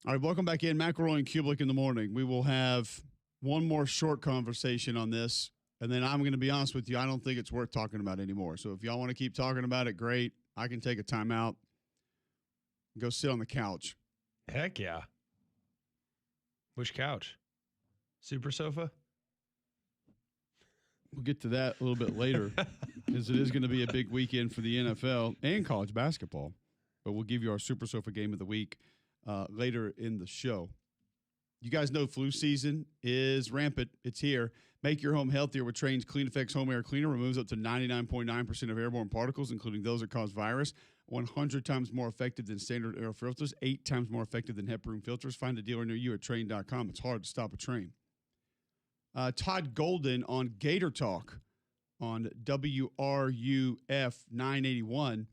All right, welcome back in. McElroy and Cubelic in the morning. We will have one more short conversation on this, and then I'm going to be honest with you. I don't think it's worth talking about anymore. So if y'all want to keep talking about it, great. I can take a timeout and go sit on the couch. Heck yeah. Which couch? Super sofa? We'll get to that a little bit later because it is going to be a big weekend for the NFL and college basketball. But we'll give you our Super Sofa Game of the Week later in the show. You guys know flu season is rampant. It's here. Make your home healthier with Trane's Clean Effects Home Air Cleaner. Removes up to 99.9% of airborne particles, including those that cause virus. 100 times more effective than standard air filters. 8 times more effective than HEPA room filters. Find a dealer near you at Trane.com. It's hard to stop a train. Todd Golden on Gator Talk on WRUF 981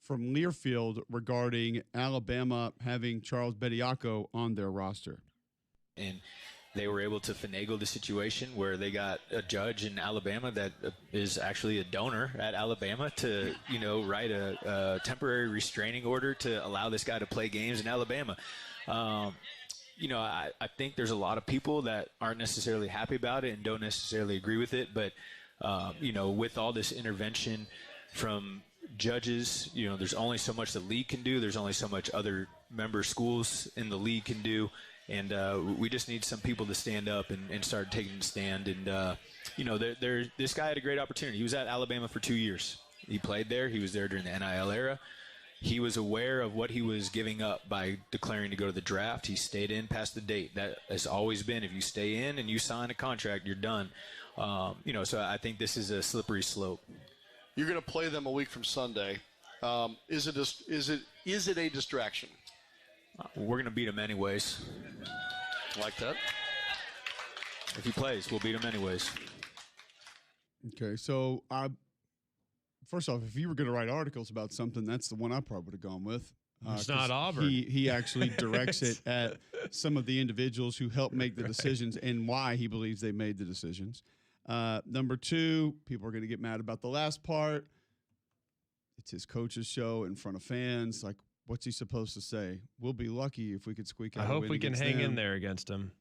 from Learfield regarding Alabama having Charles Bediako on their roster. And they were able to finagle the situation where they got a judge in Alabama that is actually a donor at Alabama to, write a temporary restraining order to allow this guy to play games in Alabama. I think there's a lot of people that aren't necessarily happy about it and don't necessarily agree with it. But, with all this intervention from judges, there's only so much the league can do. There's only so much other member schools in the league can do. And we just need some people to stand up and start taking a stand. And, this guy had a great opportunity. He was at Alabama for 2 years. He played there. He was there during the NIL era. He was aware of what he was giving up by declaring to go to the draft. He stayed in past the date. That has always been, if you stay in and you sign a contract, you're done. So I think this is a slippery slope. You're going to play them a week from Sunday. Is it a distraction? We're going to beat him anyways. Like that? If he plays, we'll beat him anyways. Okay, so first off, if you were going to write articles about something, that's the one I probably would have gone with. It's not Auburn. He actually directs it at some of the individuals who helped make the decisions and why he believes they made the decisions. Number two, people are going to get mad about the last part. It's his coach's show in front of fans. Like, what's he supposed to say? We'll be lucky if we could squeak out I a hope win we can against hang them. in there against him.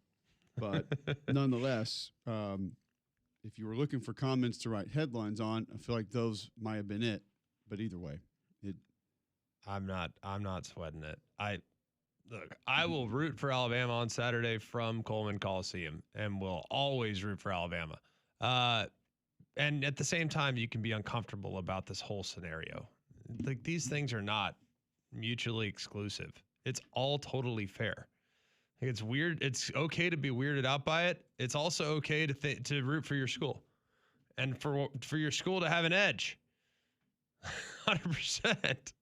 But nonetheless, if you were looking for comments to write headlines on, I feel like those might have been it. But either way, I'm not sweating it. I will root for Alabama on Saturday from Coleman Coliseum and will always root for Alabama. And at the same time, you can be uncomfortable about this whole scenario. Like, these things are not mutually exclusive. It's all totally fair. Like, it's weird. It's okay to be weirded out by it. It's also okay to root for your school and for your school to have an edge. 100%. Like,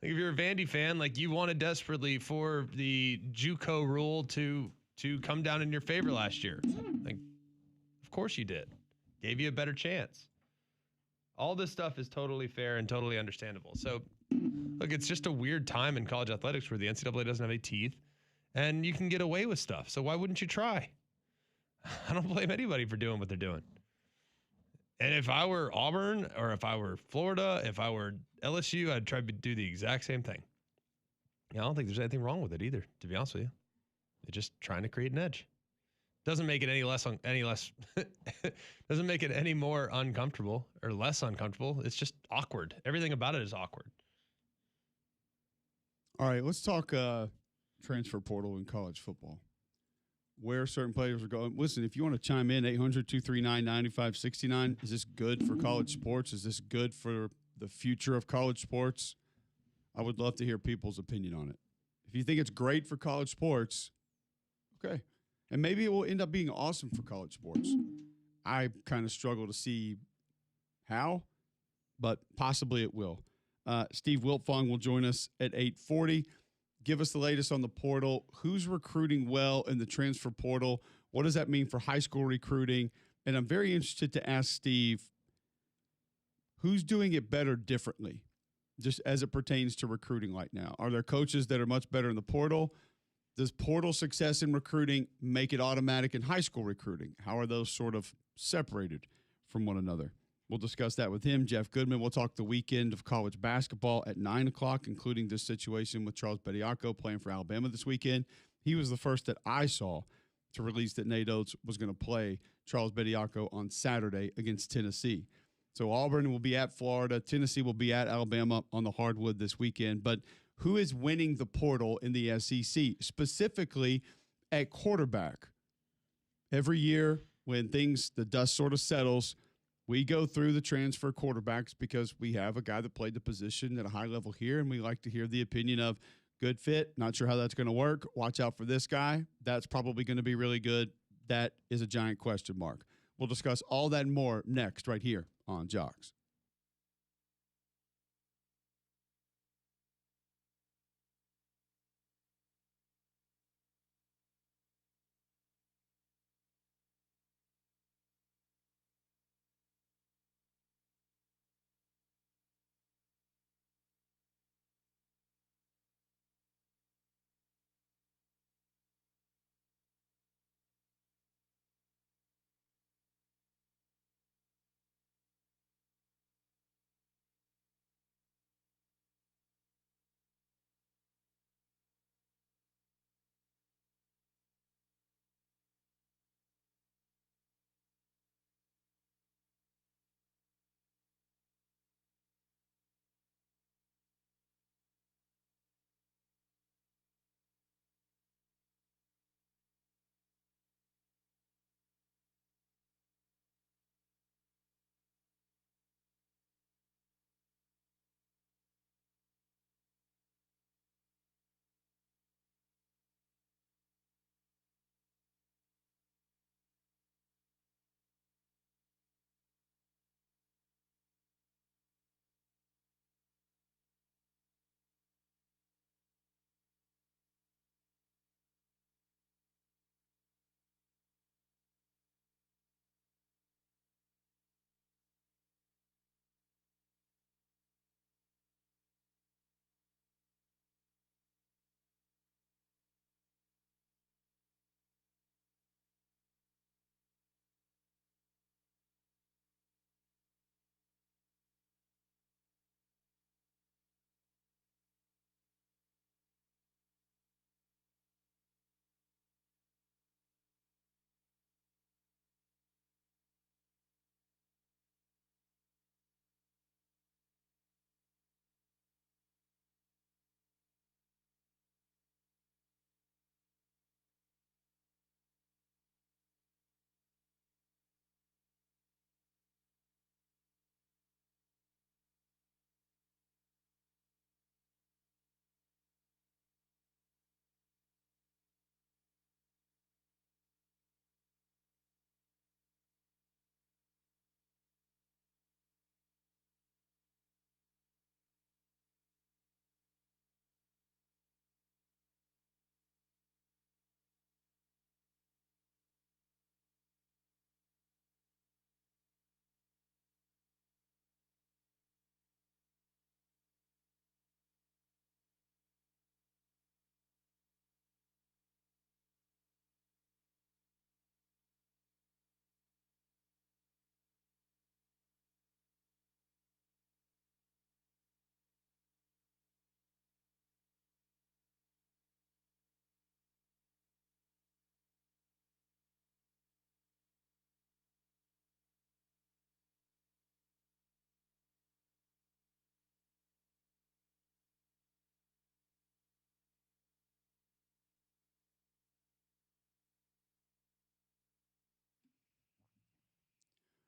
if you're a Vandy fan, like, you wanted desperately for the JUCO rule to come down in your favor last year. Like, of course you did. Gave you a better chance. All this stuff is totally fair and totally understandable. So, look, it's just a weird time in college athletics where the NCAA doesn't have any teeth and you can get away with stuff. So why wouldn't you try? I don't blame anybody for doing what they're doing. And if I were Auburn or if I were Florida, if I were LSU, I'd try to do the exact same thing. I don't think there's anything wrong with it either, to be honest with you. They're just trying to create an edge. Doesn't make it doesn't make it any more uncomfortable or less uncomfortable. It's just awkward. Everything about it is awkward. All right, let's talk transfer portal in college football. Where certain players are going. Listen, if you want to chime in, 800-239-9569. Is this good for college sports? Is this good for the future of college sports? I would love to hear people's opinion on it. If you think it's great for college sports, okay. And maybe it will end up being awesome for college sports. I kind of struggle to see how, but possibly it will. Steve Wiltfong will join us at 8:40. Give us the latest on the portal. Who's recruiting well in the transfer portal? What does that mean for high school recruiting? And I'm very interested to ask Steve, who's doing it better differently, just as it pertains to recruiting right now? Are there coaches that are much better in the portal? Does portal success in recruiting make it automatic in high school recruiting? How are those sort of separated from one another? We'll discuss that with him. Jeff Goodman. We'll talk the weekend of college basketball at 9 o'clock, including this situation with Charles Bediako playing for Alabama this weekend. He was the first that I saw to release that Nate Oates was going to play Charles Bediako on Saturday against Tennessee. So Auburn will be at Florida. Tennessee will be at Alabama on the hardwood this weekend. But who is winning the portal in the SEC, specifically at quarterback? Every year when the dust sort of settles, we go through the transfer quarterbacks because we have a guy that played the position at a high level here, and we like to hear the opinion of good fit. Not sure how that's going to work. Watch out for this guy. That's probably going to be really good. That is a giant question mark. We'll discuss all that and more next right here on Jocks.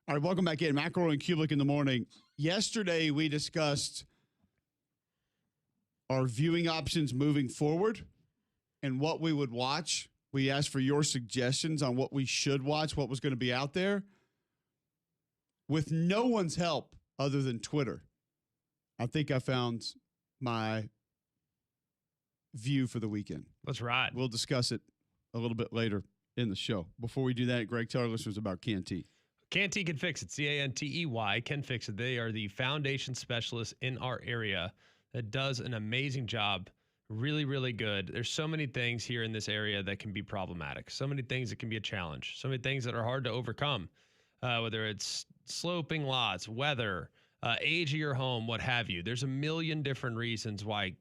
All right, welcome back in. McElroy and Cubelic in the morning. Yesterday, we discussed our viewing options moving forward and what we would watch. We asked for your suggestions on what we should watch, what was going to be out there. With no one's help other than Twitter, I think I found my view for the weekend. Let's ride. We'll discuss it a little bit later in the show. Before we do that, Greg, tell our listeners about Canty. Canty can fix it. Cantey can fix it. They are the foundation specialists in our area that does an amazing job. Really, really good. There's so many things here in this area that can be problematic. So many things that can be a challenge. So many things that are hard to overcome, whether it's sloping lots, weather, age of your home, what have you. There's a million different reasons why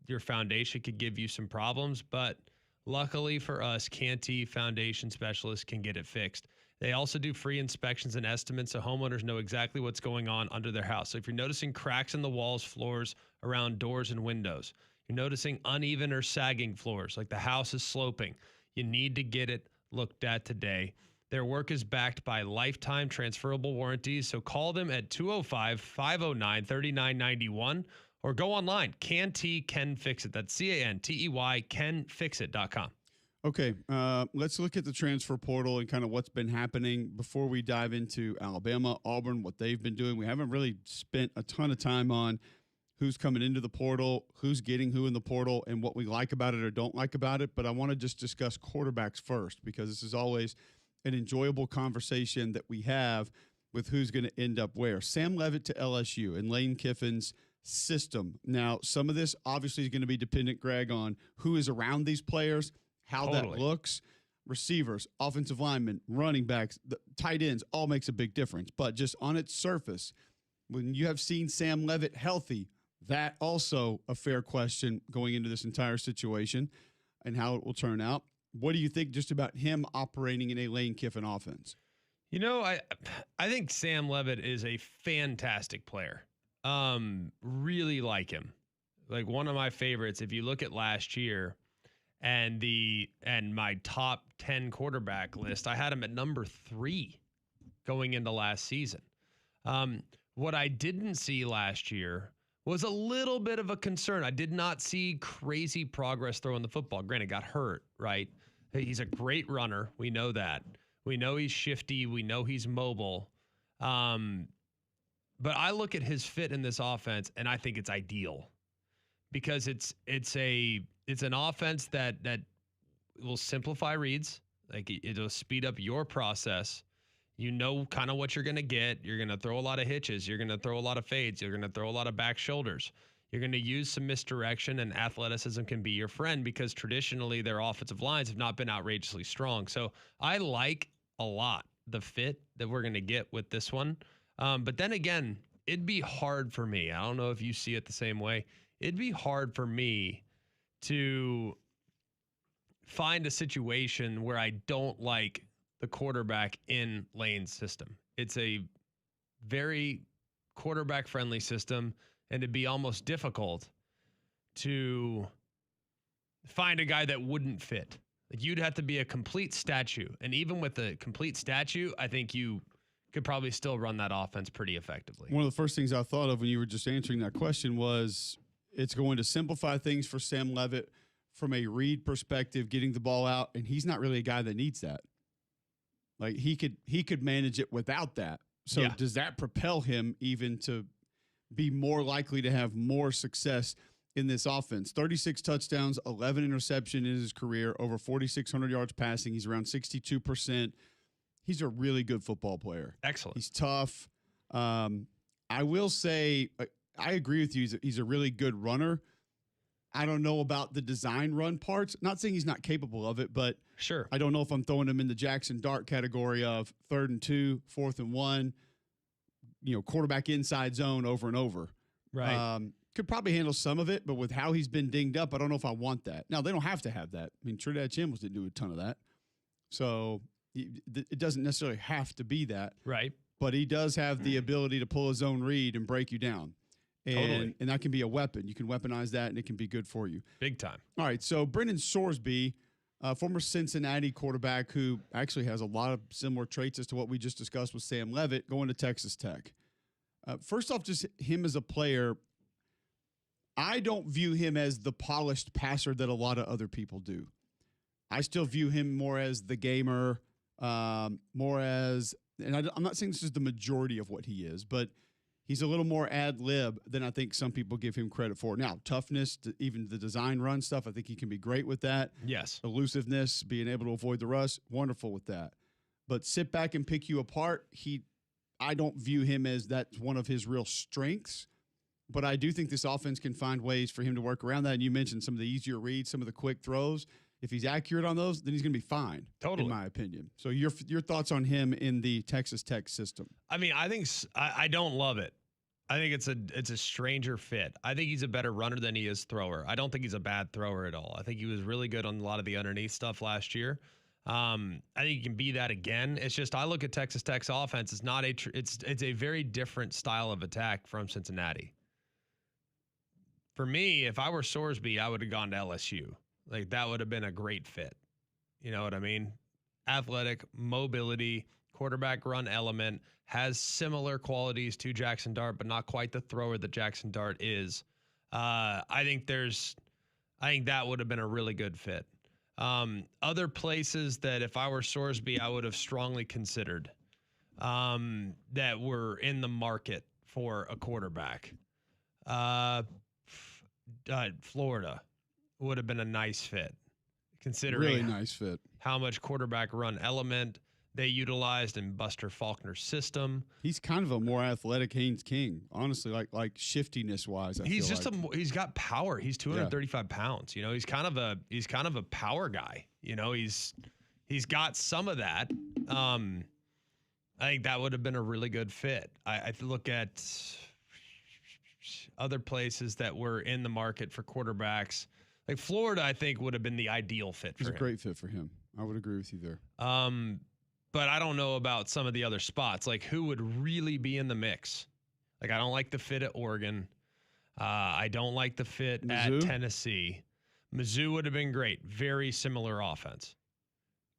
your foundation could give you some problems, but luckily for us, Canty Foundation Specialists can get it fixed. They also do free inspections and estimates so homeowners know exactly what's going on under their house. So if you're noticing cracks in the walls, floors, around doors and windows, you're noticing uneven or sagging floors, like the house is sloping, you need to get it looked at today. Their work is backed by lifetime transferable warranties, so call them at 205-509-3991 or go online, Can Fix It. That's CANTEY, canfixit.com. Okay, let's look at the transfer portal and kind of what's been happening before we dive into Alabama, Auburn, what they've been doing. We haven't really spent a ton of time on who's coming into the portal, who's getting who in the portal, and what we like about it or don't like about it. But I want to just discuss quarterbacks first, because this is always an enjoyable conversation that we have with who's going to end up where. Sam Leavitt to LSU and Lane Kiffin's system. Now, some of this obviously is going to be dependent, Greg, on who is around these players, how that looks. Receivers, offensive linemen, running backs, the tight ends, all makes a big difference. But just on its surface, when you have seen Sam Leavitt healthy, that also a fair question going into this entire situation and how it will turn out. What do you think just about him operating in a Lane Kiffin offense? You know, I think Sam Leavitt is a fantastic player. Really like him. Like one of my favorites. If you look at last year and my top 10 quarterback list, I had him at number 3 going into last season. What I didn't see last year was a little bit of a concern. I did not see crazy progress throwing the football. Granted, got hurt, right? He's a great runner. We know that. We know he's shifty. We know he's mobile. But I look at his fit in this offense, and I think it's ideal because it's an offense that will simplify reads. Like it'll speed up your process. You know kind of what you're going to get. You're going to throw a lot of hitches. You're going to throw a lot of fades. You're going to throw a lot of back shoulders. You're going to use some misdirection, and athleticism can be your friend because traditionally their offensive lines have not been outrageously strong. So I like a lot the fit that we're going to get with this one. But then again, it'd be hard for me. I don't know if you see it the same way. It'd be hard for me to find a situation where I don't like the quarterback in Lane's system. It's a very quarterback-friendly system, and it'd be almost difficult to find a guy that wouldn't fit. Like you'd have to be a complete statue. And even with a complete statue, I think you could probably still run that offense pretty effectively. One of the first things I thought of when you were just answering that question was it's going to simplify things for Sam Leavitt from a read perspective, getting the ball out, and he's not really a guy that needs that. Like he could manage it without that. So does that propel him even to be more likely to have more success in this offense? 36 touchdowns, 11 interceptions in his career, over 4,600 yards passing. He's around 62%. He's a really good football player. Excellent. He's tough. I will say, I agree with you. He's a really good runner. I don't know about the design run parts. Not saying he's not capable of it, but sure, I don't know if I'm throwing him in the Jackson Dart category of 3rd and 2, 4th and 1, quarterback inside zone over and over. Right. Could probably handle some of it, but with how he's been dinged up, I don't know if I want that. Now, they don't have to have that. I mean, Trinidad Chimels didn't do a ton of that. So it doesn't necessarily have to be that. Right. But he does have the ability to pull his own read and break you down. And that can be a weapon. You can weaponize that, and it can be good for you. Big time. All right, so Brendan Sorsby, former Cincinnati quarterback who actually has a lot of similar traits as to what we just discussed with Sam Leavitt, going to Texas Tech. First off, just him as a player, I don't view him as the polished passer that a lot of other people do. I still view him more as the gamer, more as – and I'm not saying this is the majority of what he is, but – he's a little more ad lib than I think some people give him credit for. Now, toughness, even the design run stuff, I think he can be great with that. Yes. Elusiveness, being able to avoid the rush, wonderful with that. But sit back and pick you apart, I don't view him as that's one of his real strengths. But I do think this offense can find ways for him to work around that. And you mentioned some of the easier reads, some of the quick throws. if he's accurate on those, then he's going to be fine. Totally. In my opinion. So your thoughts on him in the Texas Tech system? I mean, I don't love it. I think it's a stranger fit. I think he's a better runner than he is thrower. I don't think he's a bad thrower at all. I think he was really good on a lot of the underneath stuff last year. I think he can be that again. It's just I look at Texas Tech's offense. It's not it's a very different style of attack from Cincinnati. For me, if I were Sorsby, I would have gone to LSU. Like that would have been a great fit. You know what I mean? Athletic, mobility, quarterback run element, has similar qualities to Jackson Dart, but not quite the thrower that Jackson Dart is. I think that would have been a really good fit. Other places that if I were Sorsby, I would have strongly considered that were in the market for a quarterback. Florida would have been a nice fit, considering really nice fit. How much quarterback run element they utilized in Buster Faulkner's system. He's kind of a more athletic Haynes King, honestly, like shiftiness wise. He's he's got power. He's 235 pounds. You know, he's kind of a power guy. You know, he's got some of that. I think that would have been a really good fit. I look at other places that were in the market for quarterbacks. Like Florida, I think would have been the ideal fit for him. It's a great fit for him. I would agree with you there. But I don't know about some of the other spots. Like who would really be in the mix? Like I don't like the fit at Oregon. I don't like the fit Mizzou? at Tennessee. Mizzou would have been great. Very similar offense.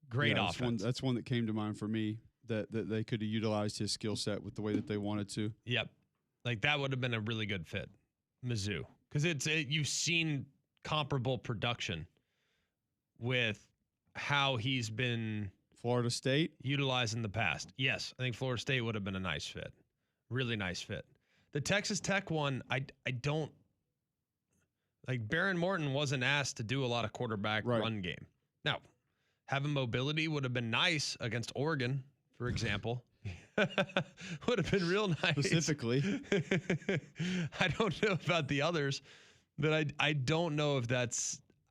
Great offense. That's one that came to mind for me that they could have utilized his skill set with the way that they wanted to. Yep. Like that would have been a really good fit. Mizzou. Because you've seen comparable production with how he's been Florida State utilized in the past. Yes, I think Florida State would have been a nice fit. Really nice fit. The Texas Tech one, I don't like. Baron Morton wasn't asked to do a lot of quarterback run game. Now, having mobility would have been nice against Oregon, for example. Would have been real nice. Specifically. I don't know about the others, but I don't know if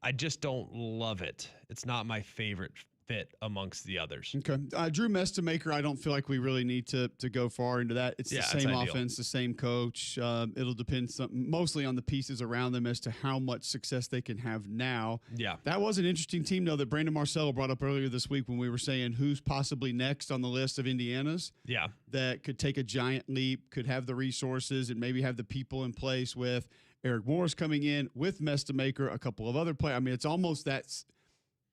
I just don't love it. It's not my favorite fit amongst the others. Okay. Drew Mestamaker, I don't feel like we really need to go far into that. It's the same offense, the same coach. It'll depend mostly on the pieces around them as to how much success they can have now. Yeah. That was an interesting team, though, that Brandon Marcello brought up earlier this week when we were saying who's possibly next on the list of Indiana's. Yeah. That could take a giant leap, could have the resources, and maybe have the people in place with Eric Morris coming in, with Mestamaker, a couple of other players. I mean, it's almost that –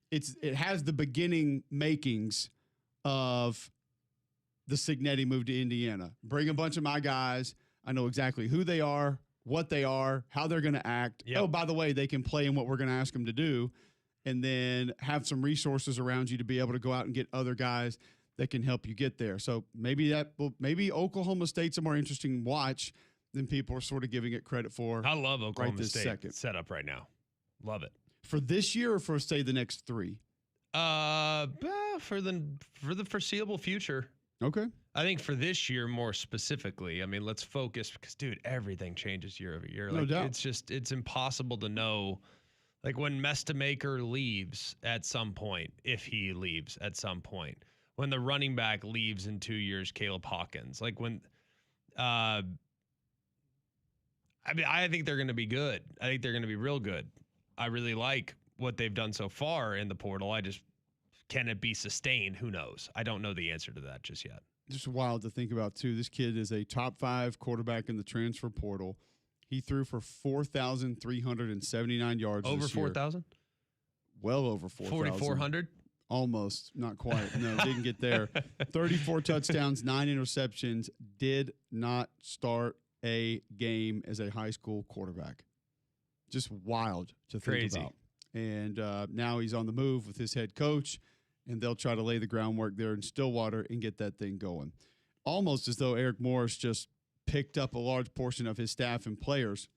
it has the beginning makings of the Cignetti move to Indiana. Bring a bunch of my guys. I know exactly who they are, what they are, how they're going to act. Yep. Oh, by the way, they can play in what we're going to ask them to do, and then have some resources around you to be able to go out and get other guys that can help you get there. So maybe Oklahoma State's a more interesting watch than people are sort of giving it credit for. I love Oklahoma State set up right now. Love it. For this year or for, say, the next 3? For the foreseeable future. Okay. I think for this year more specifically. I mean, let's focus because, dude, everything changes year over year. No doubt. It's impossible to know. Like when Mestamaker leaves at some point, if he leaves at some point, when the running back leaves in 2 years, Caleb Hawkins. Like when, I think they're going to be good. I think they're going to be real good. I really like what they've done so far in the portal. Can it be sustained? Who knows? I don't know the answer to that just yet. Just wild to think about, too. This kid is a top 5 quarterback in the transfer portal. He threw for 4,379 yards over this year. 4,000? Well over 4,000. 4,400? Almost. Not quite. No, didn't get there. 34 touchdowns, 9 interceptions. Did not start a game as a high school quarterback. Just wild to think about. And now he's on the move with his head coach, and they'll try to lay the groundwork there in Stillwater and get that thing going. Almost as though Eric Morris just picked up a large portion of his staff and players,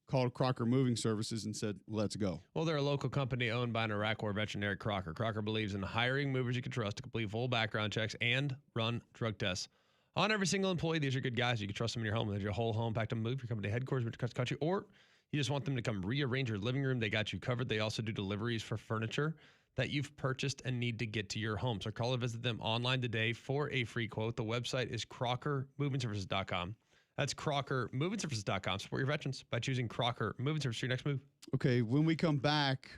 called Crocker Moving Services, and said, let's go. Well, they're a local company owned by an Iraq War veteran, Eric Crocker. Crocker believes in hiring movers you can trust to complete full background checks and run drug tests on every single employee. These are good guys. You can trust them in your home. If your whole home packed to move, your company headquarters across the country, or You just want them to come rearrange your living room. They got you covered. They also do deliveries for furniture that you've purchased and need to get to your home. So call or visit them online today for a free quote. The website is CrockerMovingServices.com. That's CrockerMovingServices.com. Support your veterans by choosing Crocker Moving Services for your next move. Okay, when we come back,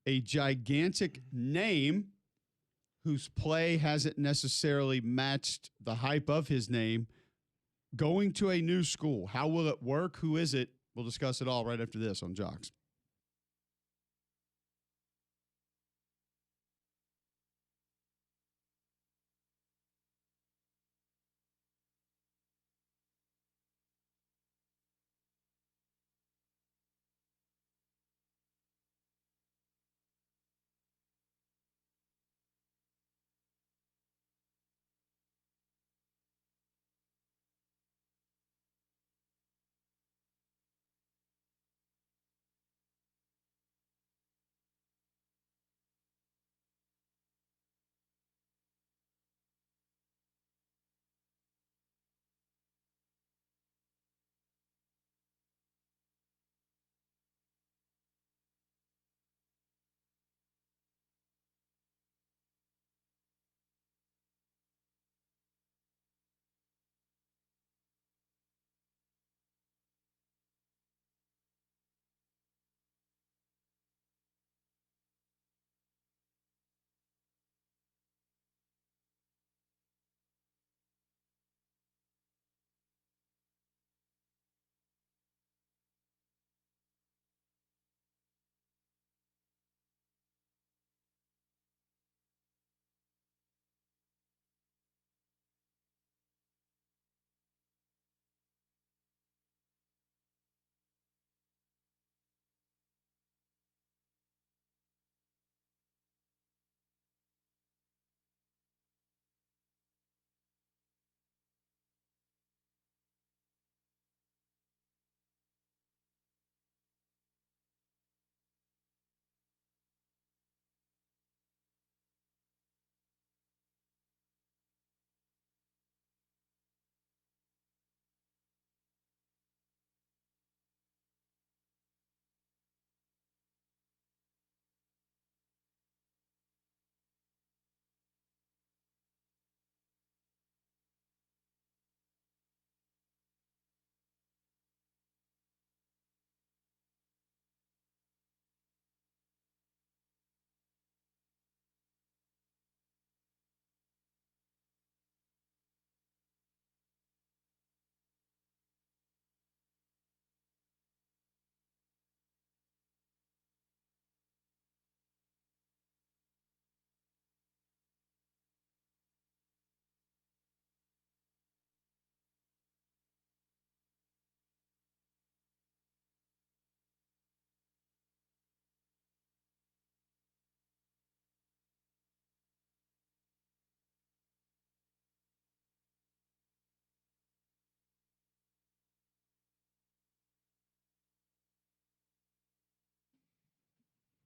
a gigantic name whose play hasn't necessarily matched the hype of his name going to a new school. How will it work? Who is it? We'll discuss it all right after this on Jocks.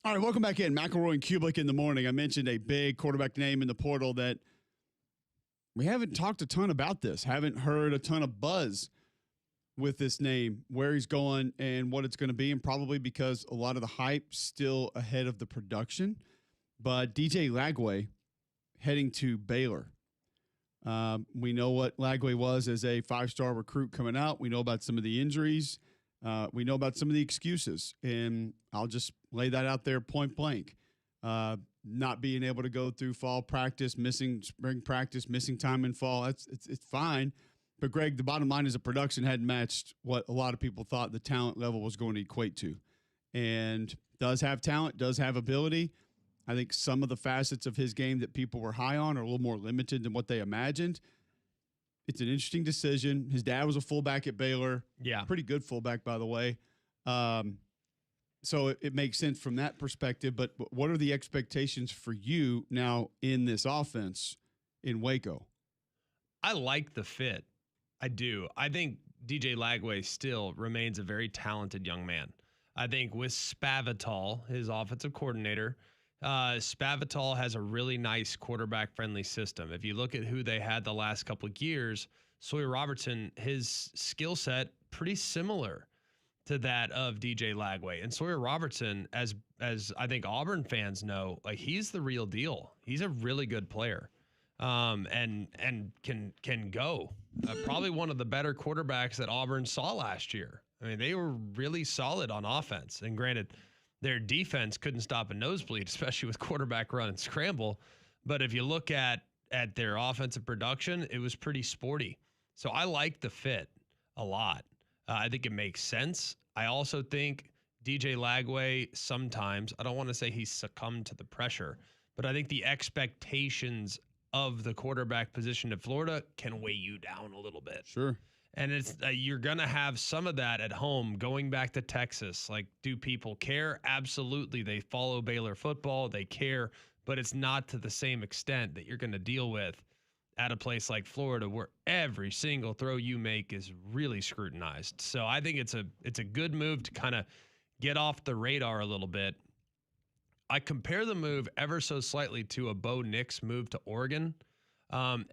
All right, welcome back in. McElroy and Cubelic in the morning. I mentioned a big quarterback name in the portal that we haven't talked a ton about this, haven't heard a ton of buzz with this name, where he's going and what it's going to be, and probably because a lot of the hype still ahead of the production. But DJ Lagway heading to Baylor. We know what Lagway was as a five-star recruit coming out. We know about some of the injuries. We know about some of the excuses, and I'll just lay that out there point blank. Not being able to go through fall practice, missing spring practice, missing time in fall. It's fine. But, Greg, the bottom line is the production hadn't matched what a lot of people thought the talent level was going to equate to. And does have talent, does have ability. I think some of the facets of his game that people were high on are a little more limited than what they imagined. It's an interesting decision. His dad was a fullback at Baylor. Yeah. Pretty good fullback, by the way. So it makes sense from that perspective. But what are the expectations for you now in this offense in Waco? I like the fit. I do. I think DJ Lagway still remains a very talented young man. I think with Spavital, his offensive coordinator, Spavital has a really nice quarterback-friendly system. If you look at who they had the last couple of years, Sawyer Robertson, his skill set, pretty similar to that of DJ Lagway. And Sawyer Robertson, as I think Auburn fans know, like, he's the real deal. He's a really good player, and can go. Probably one of the better quarterbacks that Auburn saw last year. I mean, they were really solid on offense. And granted, their defense couldn't stop a nosebleed, especially with quarterback run and scramble. But if you look at their offensive production, it was pretty sporty. So I like the fit a lot. I think it makes sense. I also think DJ Lagway sometimes, I don't want to say he succumbed to the pressure, but I think the expectations of the quarterback position at Florida can weigh you down a little bit. Sure. And it's you're going to have some of that at home going back to Texas. Like, do people care? Absolutely. They follow Baylor football. They care, but it's not to the same extent that you're going to deal with at a place like Florida, where every single throw you make is really scrutinized. So I think it's a good move to kind of get off the radar a little bit. I compare the move ever so slightly to a Bo Nix move to Oregon,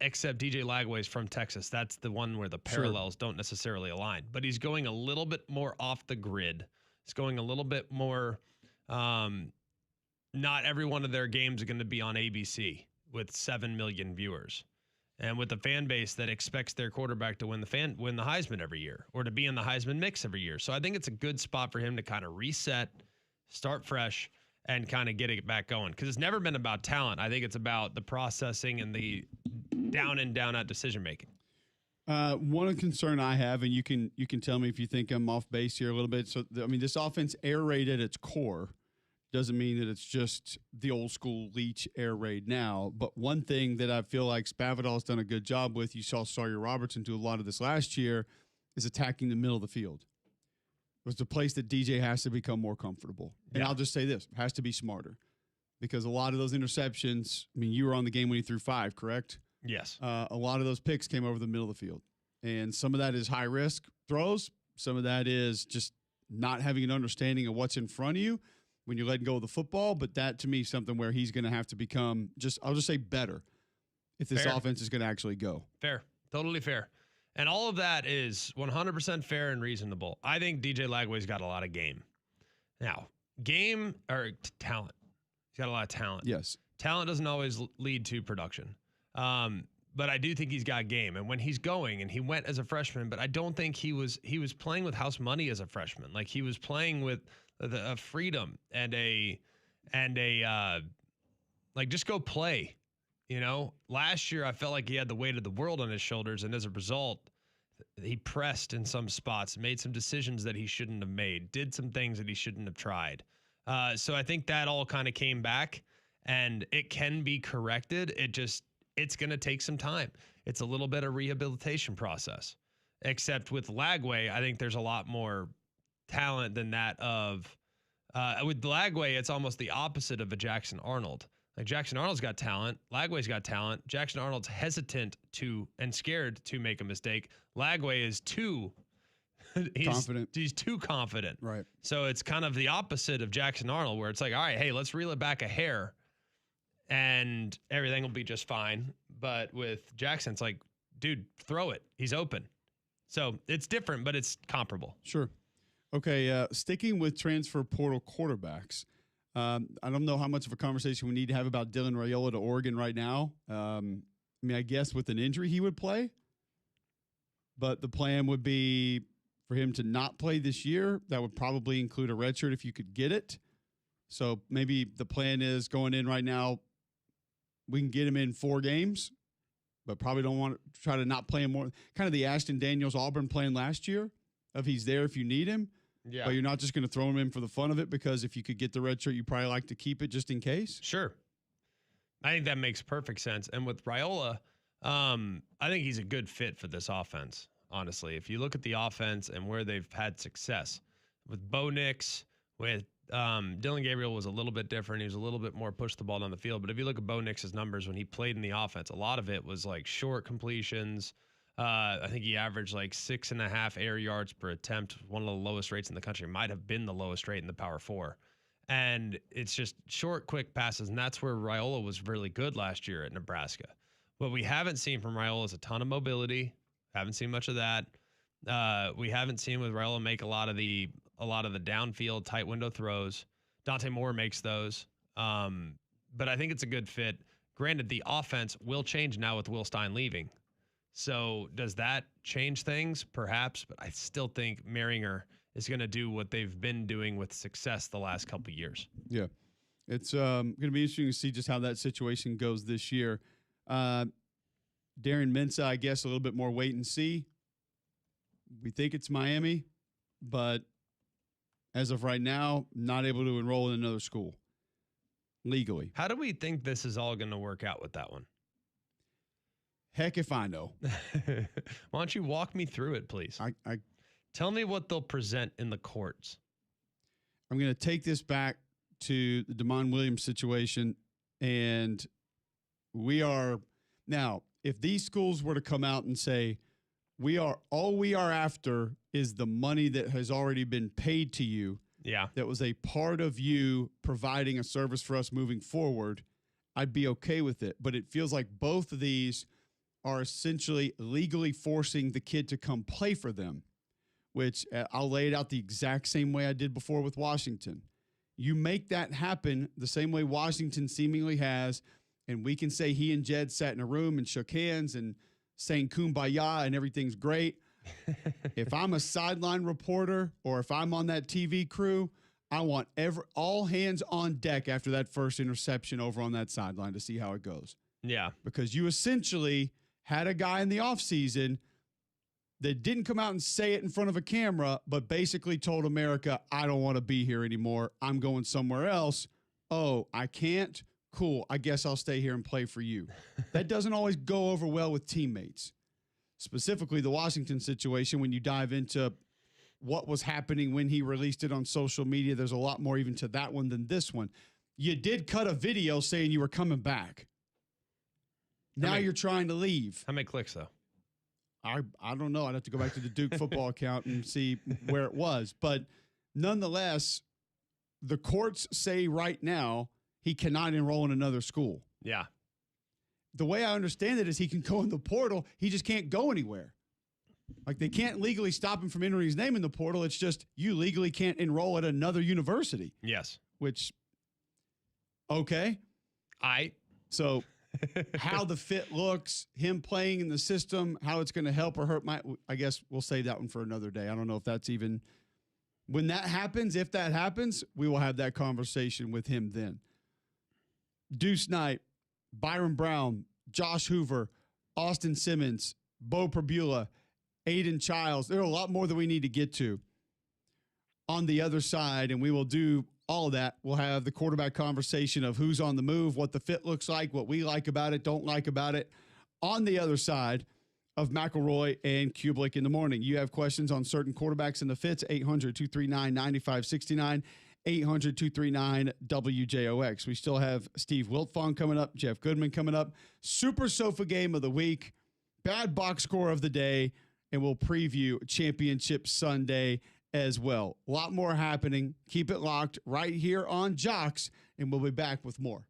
except DJ Lagway is from Texas. That's the one where the parallels don't necessarily align. But he's going a little bit more off the grid. He's going a little bit more. Not every one of their games are going to be on ABC with 7 million viewers, and with a fan base that expects their quarterback to win the Heisman every year, or to be in the Heisman mix every year. So I think it's a good spot for him to kind of reset, start fresh, and kind of get it back going. Because it's never been about talent. I think it's about the processing and the down and down out decision making. One concern I have, and you can tell me if you think I'm off base here a little bit. So I mean, this offense air raid at its core doesn't mean that it's just the old school Leach air raid now. But one thing that I feel like Spavital's done a good job with, you saw Sawyer Robertson do a lot of this last year, is attacking the middle of the field. It's a place that DJ has to become more comfortable. And I'll just say this, has to be smarter. Because a lot of those interceptions, I mean, you were on the game when he threw 5, correct? Yes. A lot of those picks came over the middle of the field. And some of that is high risk throws. Some of that is just not having an understanding of what's in front of you when you're letting go of the football. But that, to me, is something where he's going to have to become I'll just say better if this offense is going to actually go. Fair. Totally fair. And all of that is 100% fair and reasonable. I think DJ Lagway's got a lot of game. Now, talent. He's got a lot of talent. Yes. Talent doesn't always lead to production. But I do think he's got game. And when he's going, and he went as a freshman, but I don't think he was playing with house money as a freshman. Like, he was playing with a freedom and like, just go play. You know, last year I felt like he had the weight of the world on his shoulders, and as a result, he pressed in some spots, made some decisions that he shouldn't have made, did some things that he shouldn't have tried. So I think that all kind of came back, and it can be corrected. It's going to take some time. It's a little bit of rehabilitation process. Except with Lagway, I think there's a lot more talent than that of with Lagway, it's almost the opposite of a Jackson Arnold. Like, Jackson Arnold's got talent. Lagway's got talent. Jackson Arnold's hesitant to and scared to make a mistake. Lagway is too confident. He's too confident. Right. So it's kind of the opposite of Jackson Arnold, where it's like, all right, hey, let's reel it back a hair and everything will be just fine. But with Jackson, it's like, dude, throw it. He's open. So it's different, but it's comparable. Sure. Okay, sticking with transfer portal quarterbacks, I don't know how much of a conversation we need to have about Dylan Raiola to Oregon right now. I mean, I guess with an injury he would play, but the plan would be for him to not play this year. That would probably include a redshirt if you could get it. So maybe the plan is going in right now, we can get him in 4 games, but probably don't want to try to not play him more. Kind of the Ashton Daniels Auburn plan last year of he's there if you need him. Yeah. But you're not just going to throw him in for the fun of it, because if you could get the red shirt, you probably like to keep it just in case. Sure. I think that makes perfect sense. And with Raiola, I think he's a good fit for this offense, honestly. If you look at the offense and where they've had success with Bo Nix, with Dylan Gabriel was a little bit different. He was a little bit more push the ball down the field. But if you look at Bo Nix's numbers when he played in the offense, a lot of it was like short completions. I think he averaged like 6.5 air yards per attempt, one of the lowest rates in the country. Might have been the lowest rate in the Power 4. And it's just short, quick passes, and that's where Raiola was really good last year at Nebraska. What we haven't seen from Raiola is a ton of mobility. Haven't seen much of that. We haven't seen with Raiola make a lot of the a lot of the downfield tight window throws. Dante Moore makes those. But I think it's a good fit. Granted, the offense will change now with Will Stein leaving. So does that change things? Perhaps, but I still think Merringer is going to do what they've been doing with success the last couple of years. Yeah. It's going to be interesting to see just how that situation goes this year. Darren Mensah, I guess, a little bit more wait and see. We think it's Miami, but as of right now, not able to enroll in another school legally. How do we think this is all going to work out with that one? Heck if I know. Why don't you walk me through it, please? Tell me what they'll present in the courts. I'm going to take this back to the Damon Williams situation, and we are now, if these schools were to come out and say, all we are after is the money that has already been paid to you. Yeah. That was a part of you providing a service for us moving forward, I'd be okay with it. But it feels like both of these are essentially legally forcing the kid to come play for them, which I'll lay it out the exact same way I did before with Washington. You make that happen the same way Washington seemingly has, and we can say he and Jed sat in a room and shook hands and sang Kumbaya and everything's great. If I'm a sideline reporter or if I'm on that TV crew, I want all hands on deck after that first interception over on that sideline to see how it goes. Yeah. Because you essentially had a guy in the offseason that didn't come out and say it in front of a camera, but basically told America, I don't want to be here anymore. I'm going somewhere else. Oh, I can't? Cool. I guess I'll stay here and play for you. That doesn't always go over well with teammates. Specifically, the Washington situation, when you dive into what was happening when he released it on social media, there's a lot more even to that one than this one. You did cut a video saying you were coming back. Now you're trying to leave. How many clicks, though? I don't know. I'd have to go back to the Duke football account and see where it was. But nonetheless, the courts say right now he cannot enroll in another school. Yeah. The way I understand it is he can go in the portal. He just can't go anywhere. Like, they can't legally stop him from entering his name in the portal. It's just you legally can't enroll at another university. Yes. Which, okay. So how the fit looks, him playing in the system, how it's going to help or hurt I guess we'll save that one for another day. I don't know if that's even, when that happens, if that happens, we will have that conversation with him then. Deuce Knight, Byron Brown, Josh Hoover, Austin Simmons, Bo Perbula, Aiden Childs. There are a lot more that we need to get to on the other side, and we will do all of that. We'll have the quarterback conversation of who's on the move, what the fit looks like, what we like about it, don't like about it, on the other side of McElroy and Cubelic in the morning. You have questions on certain quarterbacks and the fits, 800-239-9569, 800-239-WJOX. We still have Steve Wiltfong coming up, Jeff Goodman coming up, Super Sofa Game of the Week, Bad Box Score of the Day, and we'll preview Championship Sunday as well. A lot more happening. Keep it locked right here on Jocks, and we'll be back with more.